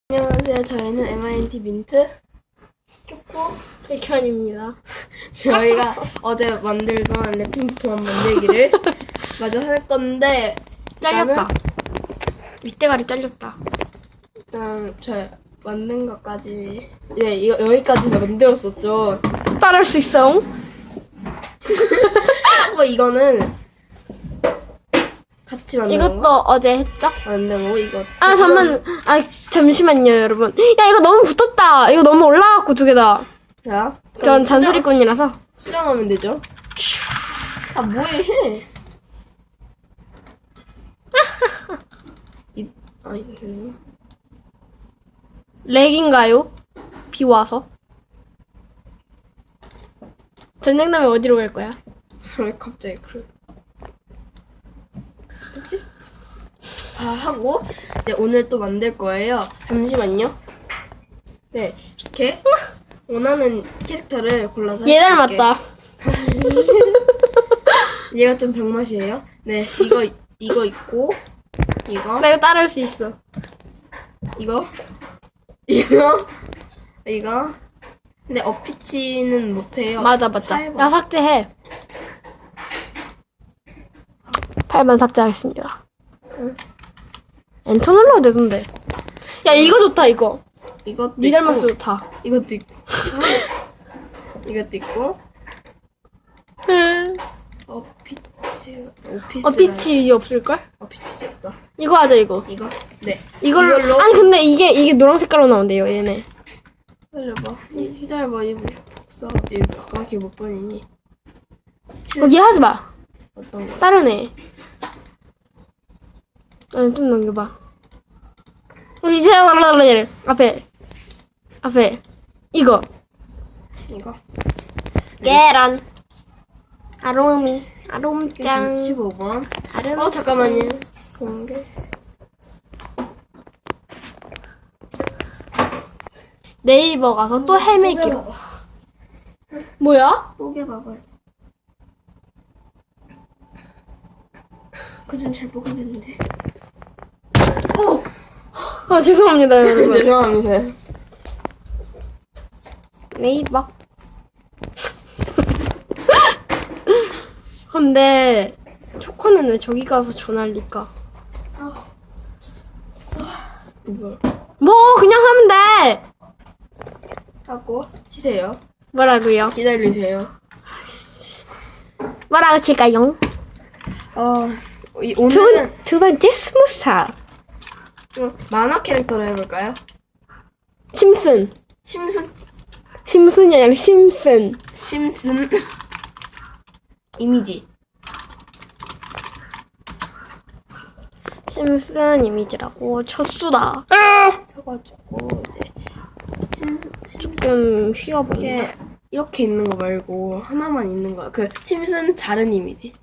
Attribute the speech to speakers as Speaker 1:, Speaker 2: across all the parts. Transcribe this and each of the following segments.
Speaker 1: 안녕하세요. 저희는 MINT 민트 초코
Speaker 2: 백현입니다.
Speaker 1: 저희가 어제 만들던 랩핑 도안 만들기를 마저 할 건데
Speaker 2: 잘렸다. 윗대가리 잘렸다.
Speaker 1: 일단 저 만든 것까지 이거 여기까지 만들었었죠.
Speaker 2: 따라할 수 있어.
Speaker 1: 이거는 같이 만든
Speaker 2: 이것도
Speaker 1: 거
Speaker 2: 어제 했죠?
Speaker 1: 만들고 이거
Speaker 2: 잠시만요, 여러분. 야, 이거 너무 붙었다. 이거 너무 올라갔고 두 개다.
Speaker 1: 자,
Speaker 2: 전 잔소리꾼이라서.
Speaker 1: 수정하면 되죠. 아 뭐해? 이거
Speaker 2: 렉인가요? 비 와서. 전쟁나면 어디로 갈 거야?
Speaker 1: 왜 갑자기 그래? 그치? 하고 이제 오늘 또 만들 거예요. 잠시만요. 네, 이렇게 원하는 캐릭터를 골라서
Speaker 2: 얘
Speaker 1: 해줄게요.
Speaker 2: 닮았다.
Speaker 1: 얘가 좀 병맛이에요. 네, 이거 있고 이거
Speaker 2: 나 이거 따라할 수 있어.
Speaker 1: 이거. 근데 어피치는 못해요.
Speaker 2: 맞아.
Speaker 1: 8번.
Speaker 2: 야, 삭제해. 8번 삭제하겠습니다. 엔터 눌러도 되던데. 야, 이거 좋다, 이거.
Speaker 1: 이것도
Speaker 2: 니
Speaker 1: 있고
Speaker 2: 닮았어, 좋다.
Speaker 1: 이것도 있고 이것도 있고 오피스
Speaker 2: 빛이 없을걸?
Speaker 1: 어피치 없다.
Speaker 2: 이거 하자, 이거.
Speaker 1: 이거 네
Speaker 2: 이걸로. 아니, 근데 이게 노란 색깔로 나온대요, 얘네.
Speaker 1: 기다려봐 얘 없어. 얘 아까 걔 몇 번이니?
Speaker 2: 얘 하지 마.
Speaker 1: 어떤 거?
Speaker 2: 다른 애. 아니, 좀 넘겨봐. 이제, 앞에. 이거. 계란. 아롬짱.
Speaker 1: 15번.
Speaker 2: 아롬.
Speaker 1: 잠깐만요. 공개.
Speaker 2: 네이버 가서 또 헤매기로. 뭐야?
Speaker 1: 보게 봐봐요. 그전 잘 모르겠는데.
Speaker 2: 아, 죄송합니다, 여러분.
Speaker 1: 죄송합니다.
Speaker 2: 네이버. 근데 초코는 왜 저기 가서 전화할까? 뭐 그냥 하면 돼.
Speaker 1: 하고 치세요.
Speaker 2: 뭐라고요?
Speaker 1: 기다리세요.
Speaker 2: 뭐라고 칠까요?
Speaker 1: 오늘은
Speaker 2: 두 번째 스무살.
Speaker 1: 만화 캐릭터로 해볼까요?
Speaker 2: 심슨. 심슨이 아니라 심슨.
Speaker 1: 심슨 이미지.
Speaker 2: 심슨 이미지라고 쳤수다.
Speaker 1: 쳐가지고 이제
Speaker 2: 좀 휘어본다.
Speaker 1: 이렇게 있는 거 말고 하나만 있는 거. 그 심슨 자른 이미지.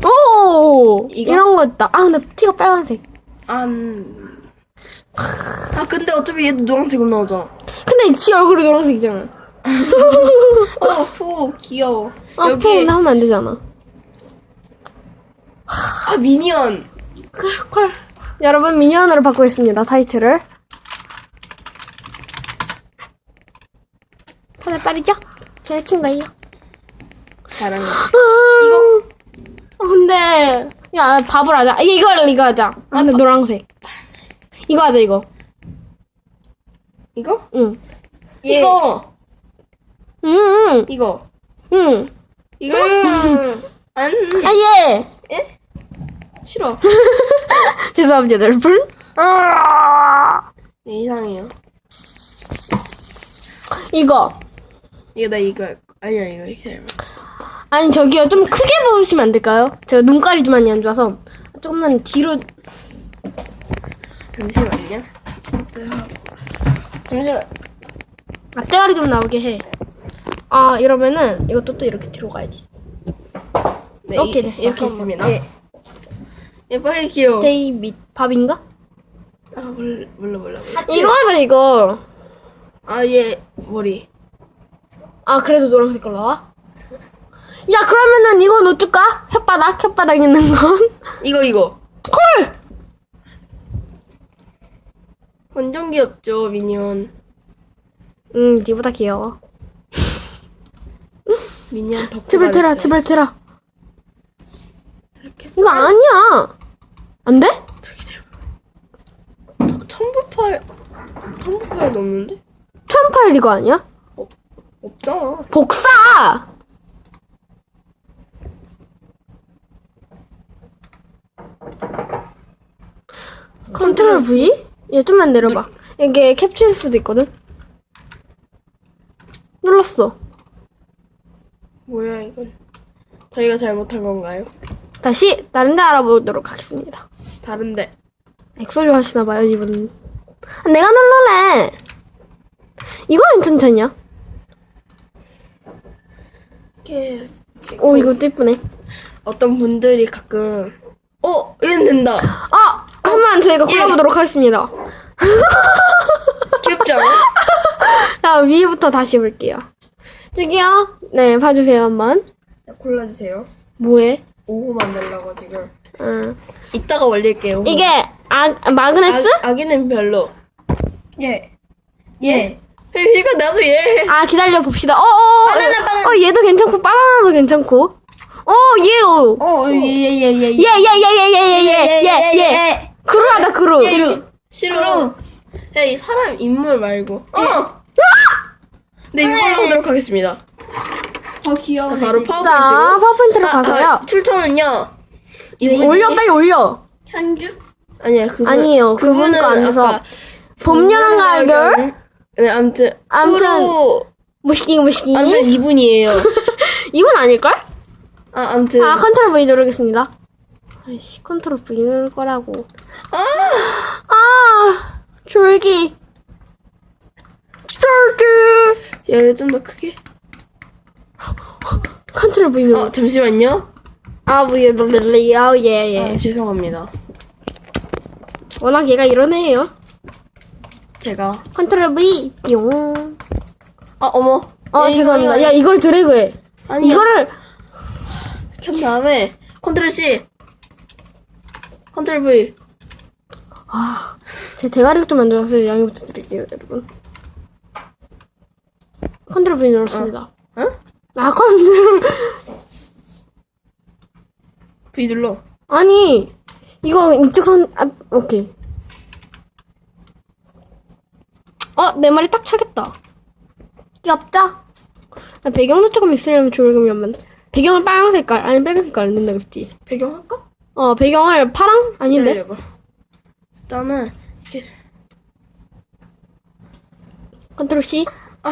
Speaker 2: 오!
Speaker 1: 이거?
Speaker 2: 이런 거 있다. 아, 근데 티가 빨간색.
Speaker 1: 근데 어차피 얘도 노란색으로 나오잖아.
Speaker 2: 근데 지 얼굴이 노란색이잖아.
Speaker 1: 푸 귀여워.
Speaker 2: 아,
Speaker 1: 여기
Speaker 2: 푸 하면 안 되잖아.
Speaker 1: 미니언.
Speaker 2: 콜. 여러분, 미니언으로 바꾸겠습니다, 타이틀을. 다들 빠르죠? 제 친구예요.
Speaker 1: 잘하네.
Speaker 2: 이거. 근데, 야, 밥을 하자. 이거 하자. 근데 노란색. 이거 하자, 이거.
Speaker 1: 이거?
Speaker 2: 응.
Speaker 1: 이거.
Speaker 2: 응.
Speaker 1: 이거.
Speaker 2: 응.
Speaker 1: 이거. 안.
Speaker 2: 예.
Speaker 1: 싫어.
Speaker 2: 죄송합니다, 여러분.
Speaker 1: 네, 이상해요.
Speaker 2: 이거.
Speaker 1: 나 이거 할 거. 아니야 이거 이렇게 해봐.
Speaker 2: 아니, 저기요. 좀 크게 보시면 안 될까요? 제가 눈깔이 좀 많이 안 좋아서. 조금만 뒤로.
Speaker 1: 잠시만요. 잠시만.
Speaker 2: 앞대가리 좀 나오게 해. 이러면은 이것도 또 이렇게 뒤로 가야지.
Speaker 1: 네,
Speaker 2: 오케이, 됐어.
Speaker 1: 이렇게 있습니다. 빨리 귀여워.
Speaker 2: 데이빗 밥인가?
Speaker 1: 몰라.
Speaker 2: 이거 하자, 이거.
Speaker 1: 얘 머리.
Speaker 2: 그래도 노란색 걸로 나와? 야, 그러면은 이건 어쩔까? 혓바닥 있는 건?
Speaker 1: 이거.
Speaker 2: 콜!
Speaker 1: 완전 귀엽죠, 미니언.
Speaker 2: 니보다 귀여워.
Speaker 1: 미니언 덕후가
Speaker 2: 제발 테라,
Speaker 1: 됐어요.
Speaker 2: 제발 테라.
Speaker 1: 이렇게
Speaker 2: 이거 아니야. 안 돼?
Speaker 1: 첨부파일 넘는데?
Speaker 2: 1008 이거 아니야?
Speaker 1: 없잖아.
Speaker 2: 복사! 컨트롤 V? 얘 좀만 내려봐. 이게 캡처일 수도 있거든? 눌렀어.
Speaker 1: 뭐야 이건? 저희가 잘못한 건가요?
Speaker 2: 다시 다른 데 알아보도록 하겠습니다.
Speaker 1: 다른데.
Speaker 2: 엑소를 하시나봐요, 이분은. 아, 내가 눌러래. 이거 괜찮냐?
Speaker 1: 이렇게
Speaker 2: 오, 이것도 이쁘네.
Speaker 1: 어떤 분들이 가끔 얘는 된다.
Speaker 2: 아! 한번 저희가 골라보도록 하겠습니다.
Speaker 1: 귀엽지 않아?
Speaker 2: 자, 위부터 다시 볼게요. 저기요. 네, 봐주세요, 한번.
Speaker 1: 골라주세요.
Speaker 2: 뭐해?
Speaker 1: 5호 만들려고 지금.
Speaker 2: 응.
Speaker 1: 이따가 올릴게요.
Speaker 2: 이게, 마그네스?
Speaker 1: 아기는 별로. 예. 이거 나도 얘.
Speaker 2: 아, 기다려 봅시다. 바나나. 얘도 괜찮고, 바나나도 괜찮고. 얘. 그루하다, 그루.
Speaker 1: 싫어. 야, 이 사람 인물 말고. 네, 이거 하도록 하겠습니다.
Speaker 3: 더 귀여워.
Speaker 1: 자, 바로
Speaker 2: 자,
Speaker 1: 파워포인트로.
Speaker 2: 파워포인트로 가서요.
Speaker 1: 출처는요.
Speaker 2: 올려, 빨리 올려.
Speaker 3: 현주?
Speaker 1: 아니야, 그분.
Speaker 2: 아니에요, 그분 거 안 돼서.
Speaker 1: 아까
Speaker 2: 봄, 여름, 가을.
Speaker 1: 네, 아무튼.
Speaker 2: 무시king.
Speaker 1: 아무튼 이분이에요.
Speaker 2: 이분 아닐걸?
Speaker 1: 아무튼.
Speaker 2: 컨트롤 V 누르겠습니다. 아이씨, 컨트롤 V 누를 거라고. 졸기.
Speaker 1: 얘를 좀 더 크게.
Speaker 2: 컨트롤 V 누르.
Speaker 1: 잠시만요.
Speaker 2: 예.
Speaker 1: 죄송합니다.
Speaker 2: 워낙 얘가 이런 애예요.
Speaker 1: 제가.
Speaker 2: 컨트롤 V. 용.
Speaker 1: 어머.
Speaker 2: 죄송합니다. 야, 이걸 드래그해.
Speaker 1: 아니야.
Speaker 2: 이거를.
Speaker 1: 켠 다음에 컨트롤 C. 컨트롤 V.
Speaker 2: 제 대가리 좀 만들어서 양해 부탁드릴게요, 여러분. 컨트롤 V 눌렀습니다.
Speaker 1: 응?
Speaker 2: 컨트롤.
Speaker 1: V 눌러.
Speaker 2: 아니, 이거 이쪽 오케이. 내 말이 딱 차겠다. 귀엽죠? 배경도 조금 있으려면 좋으려면 배경을 빨간 색깔 아니 빨간 색깔 안 된다 그랬지.
Speaker 1: 배경 할까?
Speaker 2: 배경을 파랑 아닌데.
Speaker 1: 기다려봐. 일단은 이렇게.
Speaker 2: 컨트롤 C.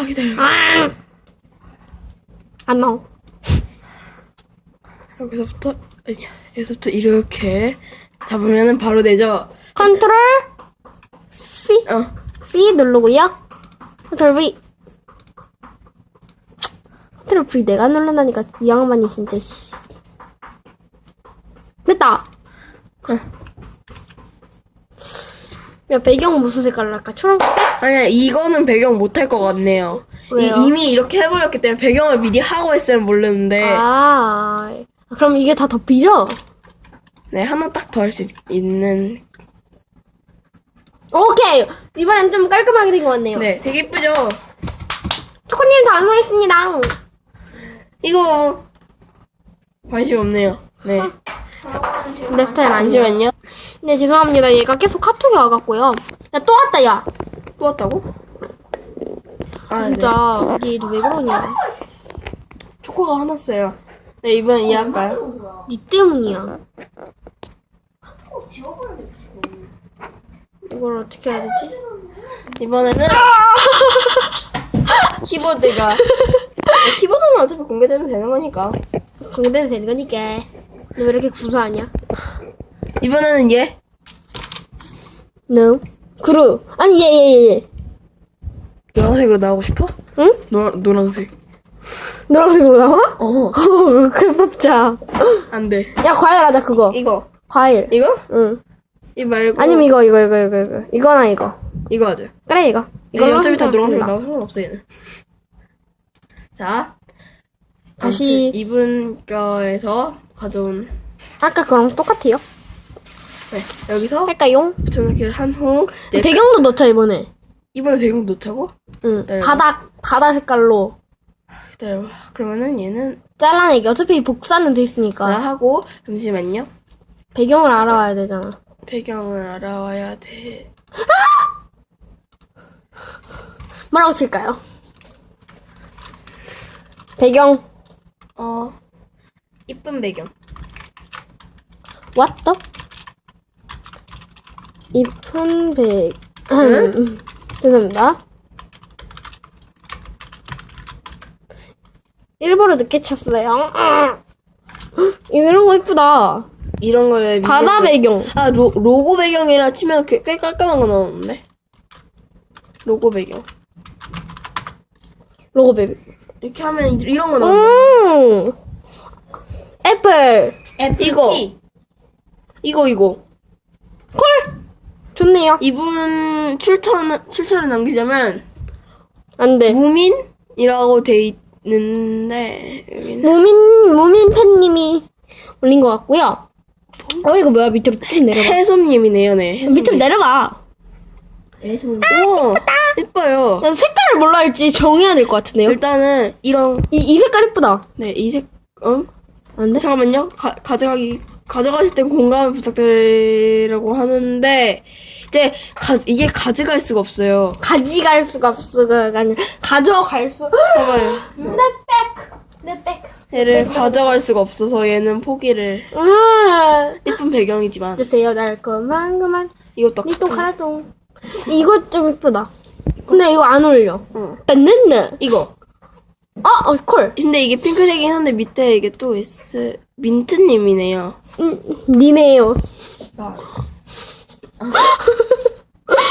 Speaker 1: 기다려.
Speaker 2: 안 나와.
Speaker 1: 여기서부터 이렇게 잡으면은 바로 되죠.
Speaker 2: 컨트롤 C. C 누르고요. 컨트롤 V. 컨트롤 V 내가 눌른다니까 이 양반이 진짜 씨. 됐다. 야, 배경 무슨 색깔로 할까? 초록색?
Speaker 1: 아니야, 이거는 배경 못할 것 같네요.
Speaker 2: 왜요?
Speaker 1: 이미 이렇게 해버렸기 때문에 배경을 미리 하고 했으면 모르는데.
Speaker 2: 그럼 이게 다 덮이죠?
Speaker 1: 네, 하나 딱 더 할 수 있는.
Speaker 2: 오케이! 이번엔 좀 깔끔하게 된 것 같네요.
Speaker 1: 네, 되게 이쁘죠?
Speaker 2: 초코님 다 완성했습니다.
Speaker 1: 이거 관심 없네요. 네.
Speaker 2: 내 스타일 아니죠?
Speaker 1: 잠시만요.
Speaker 2: 네, 죄송합니다. 얘가 계속 카톡이 와갖고요. 야, 또 왔다, 야.
Speaker 1: 또 왔다고?
Speaker 2: 진짜, 얘도 왜 그러냐.
Speaker 1: 네. 초코가 화났어요. 네, 이번엔 이해할까요?
Speaker 2: 니 때문이야. 이걸 어떻게 해야 되지?
Speaker 1: 이번에는 키보드가 키보드는 어차피 공개되면 되는 거니까.
Speaker 2: 공개돼도 되는 거니까. 너 왜 이렇게 구수하냐?
Speaker 1: 이번에는 얘.
Speaker 2: No. 그루. 아니, 얘.
Speaker 1: 노란색으로 나오고 싶어?
Speaker 2: 응?
Speaker 1: 노란색.
Speaker 2: 노란색으로 나와? 그래, 뽑자.
Speaker 1: 안 돼.
Speaker 2: 야, 과일 하자, 그거.
Speaker 1: 이거.
Speaker 2: 과일.
Speaker 1: 이거?
Speaker 2: 응.
Speaker 1: 이 말고.
Speaker 2: 아니면 이거. 이거나 이거.
Speaker 1: 이거 하자.
Speaker 2: 그래, 이거.
Speaker 1: 이거 어차피 다 노란색
Speaker 2: 상관없습니다.
Speaker 1: 나와 상관없어 얘는. 자.
Speaker 2: 다시.
Speaker 1: 이분 거에서 가져온.
Speaker 2: 아까 그랑 똑같아요.
Speaker 1: 네, 여기서
Speaker 2: 할까요?
Speaker 1: 붙여넣기를 한 후
Speaker 2: 배경도 넣자 이번에.
Speaker 1: 이번에 배경 놓자고?
Speaker 2: 응.
Speaker 1: 기다려봐.
Speaker 2: 바다 색깔로
Speaker 1: 기다려봐. 그러면은 얘는
Speaker 2: 잘라내기. 어차피 복사는 돼
Speaker 1: 나
Speaker 2: 있으니까
Speaker 1: 하고 잠시만요.
Speaker 2: 배경을 알아와야 되잖아.
Speaker 1: 배경을 알아와야 돼.
Speaker 2: 뭐라고 칠까요? 배경.
Speaker 1: 이쁜 배경.
Speaker 2: What the? 이쁜 배. 죄송합니다. 일부러 늦게 쳤어요. 이런 거 이쁘다.
Speaker 1: 이런 거에
Speaker 2: 바다 배경.
Speaker 1: 아 로고 배경이라 치면 꽤 깔끔한 거 나오는데. 로고 배경.
Speaker 2: 로고 배경.
Speaker 1: 이렇게 하면 이런 거 나오는데.
Speaker 2: 애플.
Speaker 1: 이거.
Speaker 2: 콜. 좋네요.
Speaker 1: 이분 출처를 남기자면
Speaker 2: 안 돼.
Speaker 1: 무민이라고 돼 있는데 여기는
Speaker 2: 무민 팬님이 올린 것 같고요. 이거 뭐야? 밑으로 좀 내려봐.
Speaker 1: 해솜님이네요, 네. 해솜님.
Speaker 2: 밑으로 내려봐.
Speaker 1: 오, 예뻐요.
Speaker 2: 난 색깔을 뭘로 할지 정해야 될 것 같은데요.
Speaker 1: 일단은 이런
Speaker 2: 이 색깔 이쁘다.
Speaker 1: 네, 이색
Speaker 2: 안 돼?
Speaker 1: 잠깐만요. 가져가실 땐 공감을 부탁드리라고 하는데 이제 이게 가져갈 수가 없어요.
Speaker 2: 가져갈 수가 없어가 아니라 가져갈 수.
Speaker 1: 봐봐요.
Speaker 2: 내 백.
Speaker 1: 얘를 가져갈 수가 없어서 얘는 포기를. 예쁜 배경이지만
Speaker 2: 주세요 달콤한 그만.
Speaker 1: 이것도
Speaker 2: 니똥 카라똥. 이거 좀 이쁘다. 근데 이거 안 어울려.
Speaker 1: 응.
Speaker 2: 딴는느.
Speaker 1: 이거.
Speaker 2: 콜.
Speaker 1: 근데 이게 핑크색이긴 한데 밑에 이게 또 민트님이네요.
Speaker 2: 니네요.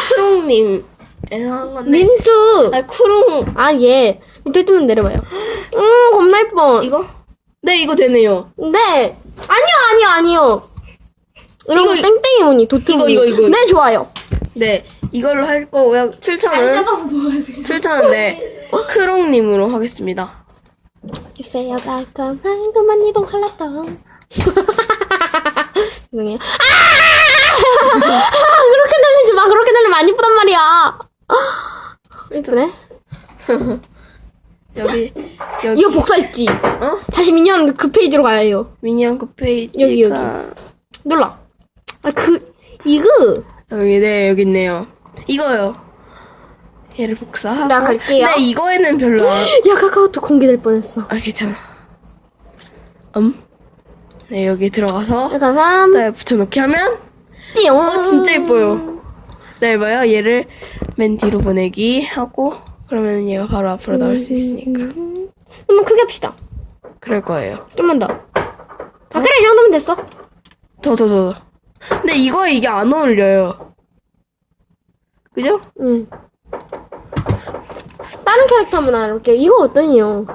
Speaker 1: 크롱님에서 한 건데.
Speaker 2: 민트.
Speaker 1: 크롱.
Speaker 2: 얘. 밑에 좀 내려봐요. 겁나 이뻐.
Speaker 1: 이거? 네, 이거 되네요.
Speaker 2: 네. 아니요. 이런 거
Speaker 1: 이거,
Speaker 2: 땡땡이 무늬 도트무늬.
Speaker 1: 이거.
Speaker 2: 네, 좋아요.
Speaker 1: 네, 이걸로 할 거고요. 출처는 네, 크롱님으로 하겠습니다.
Speaker 2: 주세요 달콤한 그만 이동 할라똥. 죄송해요. 그렇게 날리지 마. 그렇게 날리면 안 이쁘단 말이야. 그래?
Speaker 1: 여기
Speaker 2: 이거 복사했지? 다시 미니언 그 페이지로 가야 해요.
Speaker 1: 미니언 그 페이지가
Speaker 2: 여기. 눌러. 이거.
Speaker 1: 네, 여기 있네요. 이거요. 얘를 복사하고.
Speaker 2: 나 갈게요.
Speaker 1: 네, 이거에는 별로 안.
Speaker 2: 야, 카카오톡 공개될 뻔했어.
Speaker 1: 괜찮아. 네, 여기 들어가서
Speaker 2: 일단 3.
Speaker 1: 네, 붙여넣기 하면
Speaker 2: 띠용.
Speaker 1: 진짜 예뻐요. 짧아요. 얘를 맨 뒤로 보내기 하고 그러면 얘가 바로 앞으로 나올 수 있으니까.
Speaker 2: 한번 크게 합시다.
Speaker 1: 그럴 거예요.
Speaker 2: 좀만 더. 그래, 이 정도면 됐어.
Speaker 1: 더. 근데 이게 안 어울려요. 그죠?
Speaker 2: 응. 다른 캐릭터 한번 알아볼게요. 이거 어떠니요?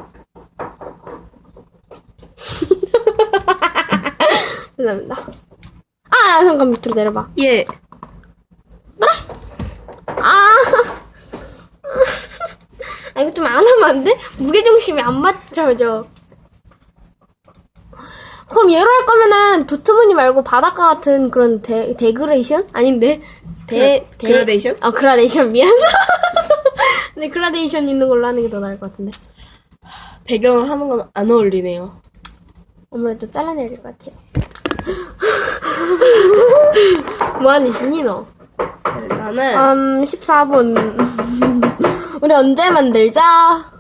Speaker 2: 죄송합니다. 잠깐 밑으로 내려봐.
Speaker 1: 예.
Speaker 2: 이거 좀 안 하면 안 돼? 무게중심이 안 맞춰져. 그럼 얘로 할 거면은 도트무늬 말고 바닷가 같은 그런 데그레이션? 아닌데?
Speaker 1: 그라데이션?
Speaker 2: 그라데이션 미안. 근데 그라데이션 있는 걸로 하는 게 더 나을 것 같은데.
Speaker 1: 배경을 하는 건 안 어울리네요.
Speaker 2: 아무래도 잘라내야 될 것 같아요. 뭐하니 신이 너?
Speaker 1: 나는
Speaker 2: 14분. 우리 언제 만들자?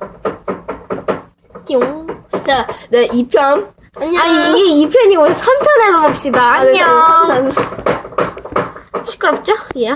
Speaker 2: 띠용.
Speaker 1: 자, 네 2편. 안녕.
Speaker 2: 이게 2편이고 3편에도 봅시다. 안녕.
Speaker 1: 네,
Speaker 2: 시끄럽죠? 예.